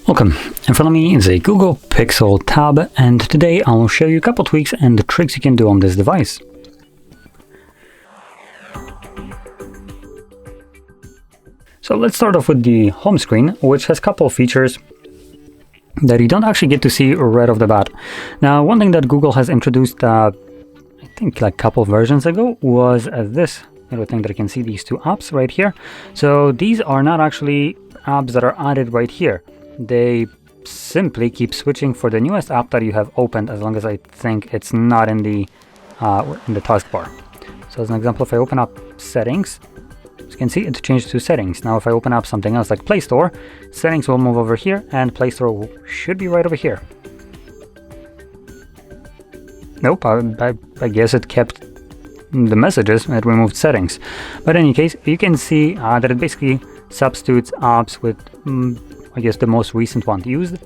Welcome. In front of me is a Google Pixel tab, and today I'll show you a couple tweaks and tricks you can do on this device. So let's start off with the home screen, which has a couple of features that you don't actually get to see right off the bat. Now, one thing that Google has introduced, I think like a couple of versions ago, was this little thing that you can see, these two apps right here. So these are not actually apps that are added right here. They simply keep switching for the newest app that you have opened, as long as I think it's not in the taskbar. So as an example, if I open up settings, as you can see, it changed to settings. Now if I open up something else like Play Store, settings will move over here and Play Store should be right over here. Nope, I guess it kept the messages, it removed settings. But in any case, you can see that it basically substitutes apps with I guess the most recent one used.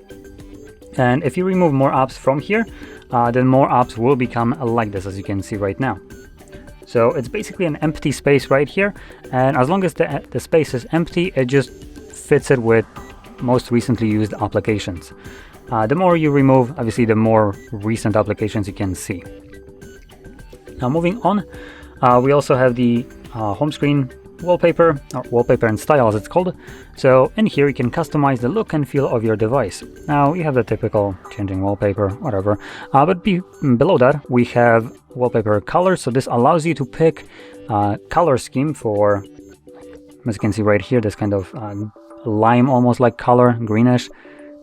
And if you remove more apps from here, then more apps will become like this, as you can see right now. So it's basically an empty space right here, and as long as the space is empty, it just fits it with most recently used applications. The more you remove, obviously, the more recent applications you can see. Now moving on, we also have the home screen wallpaper, or Wallpaper and Style as it's called. So in here you can customize the look and feel of your device. Now you have the typical changing wallpaper, whatever, but below that we have wallpaper color. So this allows you to pick color scheme for, as you can see right here, this kind of lime almost like color, greenish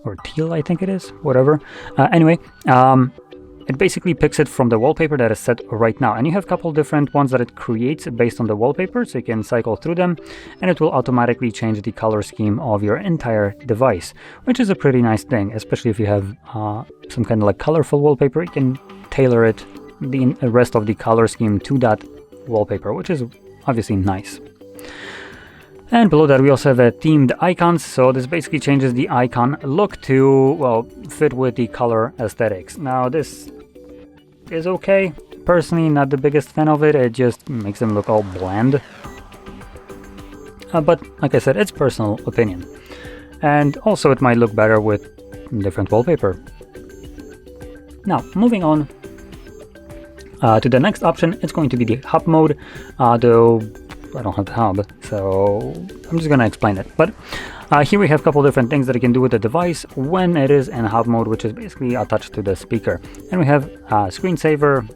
or teal, I think it is, whatever. Anyway, it basically picks it from the wallpaper that is set right now. And you have a couple different ones that it creates based on the wallpaper, so you can cycle through them, and it will automatically change the color scheme of your entire device, which is a pretty nice thing, especially if you have some kind of like colorful wallpaper. You can tailor it, the rest of the color scheme to that wallpaper, which is obviously nice. And below that we also have themed icons, so this basically changes the icon look to, well, fit with the color aesthetics. Now this is okay. Personally, not the biggest fan of it. It just makes them look all bland. But like I said, it's personal opinion. And also it might look better with different wallpaper. Now, moving on to the next option, it's going to be the hub mode, though I don't have the hub, so I'm just going to explain it. But here we have a couple different things that you can do with the device when it is in hub mode, which is basically attached to the speaker. And we have screensaver,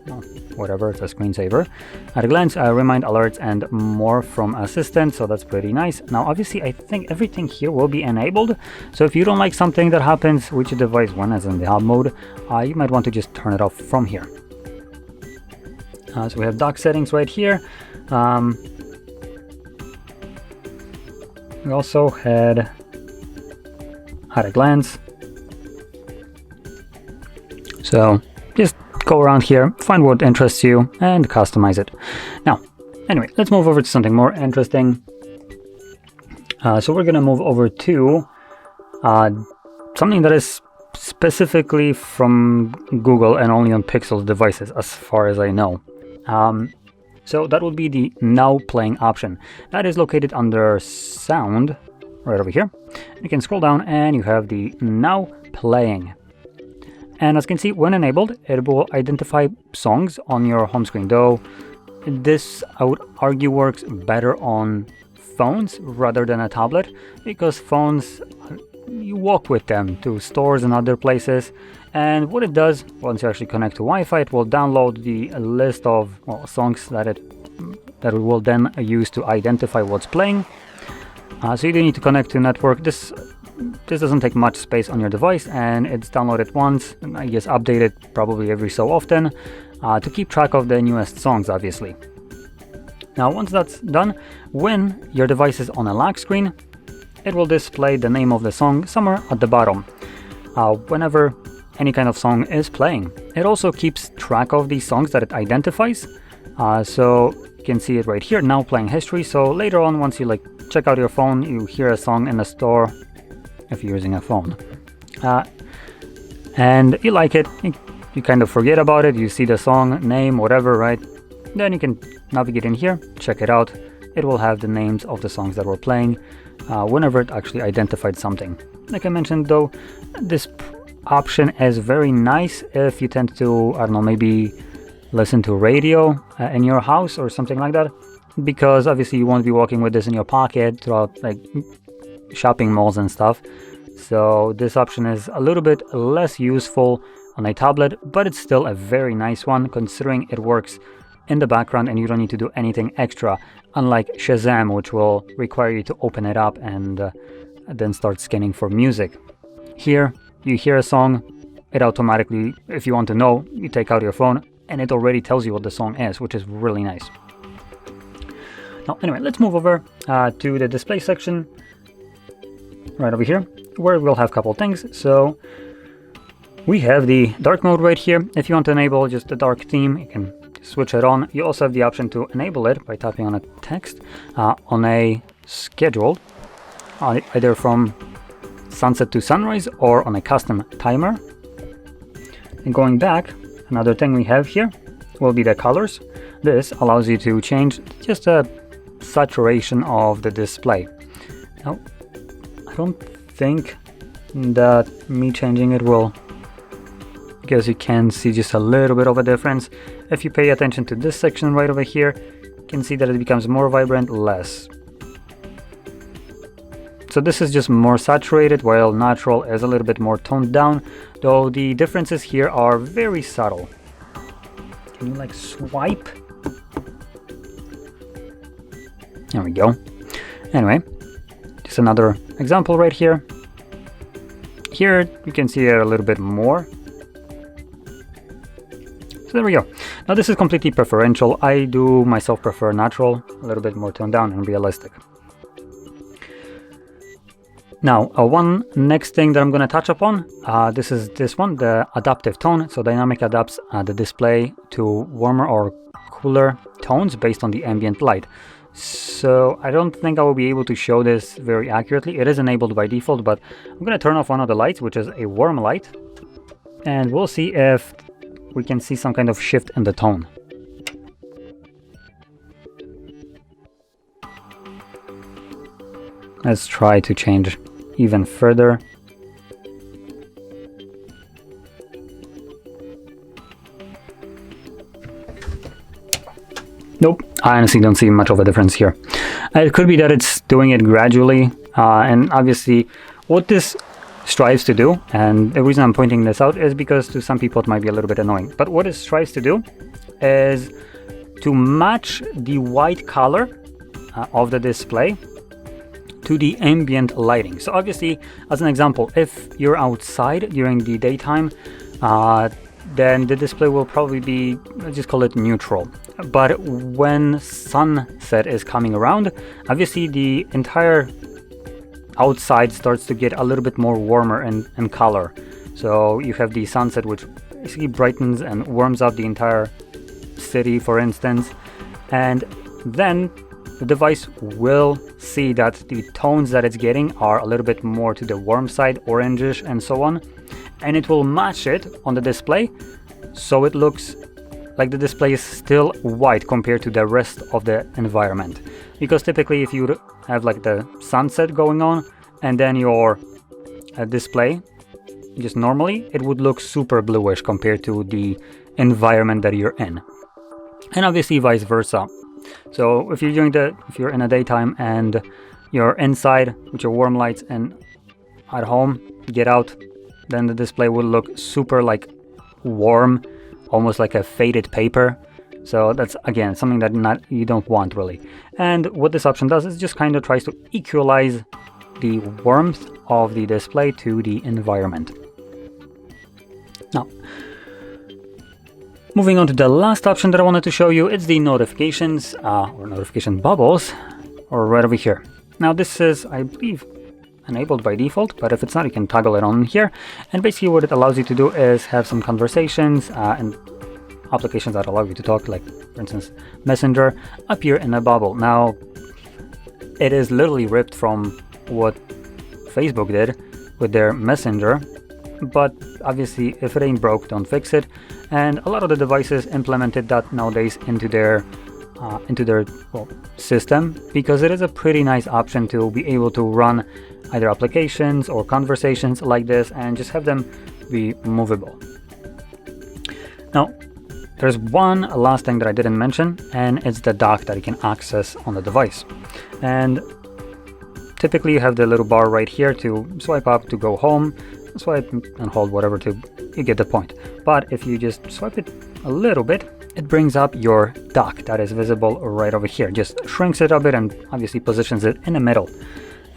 whatever, it's a screensaver. At a glance, remind alerts and more from assistant, so that's pretty nice. Now, obviously, I think everything here will be enabled. So if you don't like something that happens with your device when it's in the hub mode, you might want to just turn it off from here. So we have dock settings right here. We also had at a glance. So just go around here, find what interests you, and customize it. Now, anyway, let's move over to something more interesting. So we're gonna move over to something that is specifically from Google and only on Pixel devices, as far as I know. So that would be the Now Playing option. That is located under Sound, right over here. You can scroll down and you have the Now Playing. And as you can see, when enabled, it will identify songs on your home screen. Though this, I would argue, works better on phones rather than a tablet, because phones, you walk with them to stores and other places. And what it does, once you actually connect to Wi-Fi, it will download the list of songs that it will then use to identify what's playing. So you don't need to connect to network. This doesn't take much space on your device, and it's downloaded once, and I guess updated probably every so often to keep track of the newest songs, obviously. Now, once that's done, when your device is on a lock screen, it will display the name of the song somewhere at the bottom. Whenever any kind of song is playing. It also keeps track of these songs that it identifies. So you can see it right here, Now Playing History. So later on, once you like check out your phone, you hear a song in the store, if you're using a phone, and you like it, you kind of forget about it, you see the song name, whatever, right? Then you can navigate in here, check it out. It will have the names of the songs that we're playing. whenever it actually identified something. Like I mentioned though, this option is very nice if you tend to, I don't know, maybe listen to radio in your house or something like that, because obviously you won't be walking with this in your pocket throughout like shopping malls and stuff. So this option is a little bit less useful on a tablet, but it's still a very nice one considering it works in the background and you don't need to do anything extra, unlike Shazam, which will require you to open it up and then start scanning for music. Here you hear a song, it automatically, if you want to know, you take out your phone and it already tells you what the song is, which is really nice. Now anyway, let's move over to the display section right over here, where we'll have a couple things. So we have the dark mode right here. If you want to enable just the dark theme, you can switch it on. You also have the option to enable it by tapping on a text on a schedule, either from sunset to sunrise or on a custom timer. And going back, another thing we have here will be the colors. This allows you to change just a saturation of the display. Now, I don't think that me changing it will, because you can see just a little bit of a difference. If you pay attention to this section right over here, you can see that it becomes more vibrant, less. So this is just more saturated, while natural is a little bit more toned down, though the differences here are very subtle. Can you like swipe? There we go. Anyway, just another example right here. Here you can see it a little bit more. So there we go. Now this is completely preferential. I do myself prefer natural, a little bit more toned down and realistic. Now, one next thing that I'm going to touch upon, this is this one, the adaptive tone. So dynamic adapts the display to warmer or cooler tones based on the ambient light. So I don't think I will be able to show this very accurately. It is enabled by default, but I'm going to turn off one of the lights, which is a warm light, and we'll see if we can see some kind of shift in the tone. Let's try to change even further. Nope, I honestly don't see much of a difference here. It could be that it's doing it gradually, and obviously what this strives to do, and the reason I'm pointing this out is because to some people it might be a little bit annoying, but what it strives to do is to match the white color of the display to the ambient lighting. So obviously, as an example, if you're outside during the daytime, then the display will probably be, let's just call it neutral. But when sunset is coming around, obviously the entire outside starts to get a little bit more warmer in color. So you have the sunset, which basically brightens and warms up the entire city, for instance, and then the device will see that the tones that it's getting are a little bit more to the warm side, orangish and so on, and it will match it on the display so it looks like the display is still white compared to the rest of the environment. Because typically if you have like the sunset going on and then your display just normally, it would look super bluish compared to the environment that you're in, and obviously vice versa. So if you're in a daytime and you're inside with your warm lights and at home, get out, then the display will look super like warm, almost like a faded paper. So that's again something that you don't want really. And what this option does is just kind of tries to equalize the warmth of the display to the environment. Now, moving on to the last option that I wanted to show you, it's the notifications or notification bubbles, or right over here. Now this is, I believe, enabled by default, but if it's not, you can toggle it on here. And basically what it allows you to do is have some conversations and applications that allow you to talk, like for instance Messenger, appear in a bubble. Now it is literally ripped from what Facebook did with their Messenger, but obviously if it ain't broke, don't fix it. And a lot of the devices implemented that nowadays into their into their system, because it is a pretty nice option to be able to run either applications or conversations like this and just have them be movable. Now, there's one last thing that I didn't mention, and it's the dock that you can access on the device. And typically you have the little bar right here to swipe up to go home, swipe and hold whatever to, you get the point. But if you just swipe it a little bit, it brings up your dock that is visible right over here. Just shrinks it a bit and obviously positions it in the middle.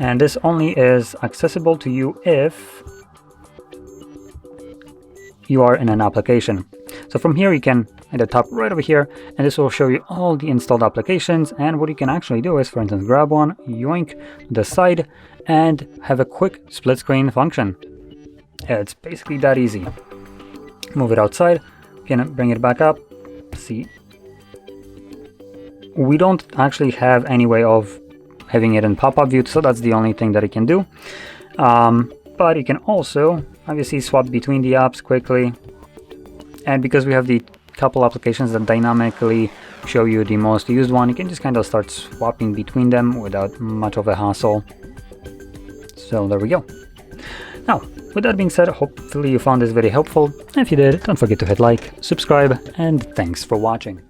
And this only is accessible to you if you are in an application. So from here you can either tap right over here, and this will show you all the installed applications. And what you can actually do is, for instance, grab one, yoink the side, and have a quick split screen function. It's basically that easy. Move it outside, can bring it back up. See, we don't actually have any way of having it in pop-up view, so that's the only thing that it can do. But you can also obviously swap between the apps quickly, and because we have the couple applications that dynamically show you the most used one, you can just kind of start swapping between them without much of a hassle. So there we go. Now, with that being said, hopefully you found this very helpful. If you did, don't forget to hit like, subscribe, and thanks for watching.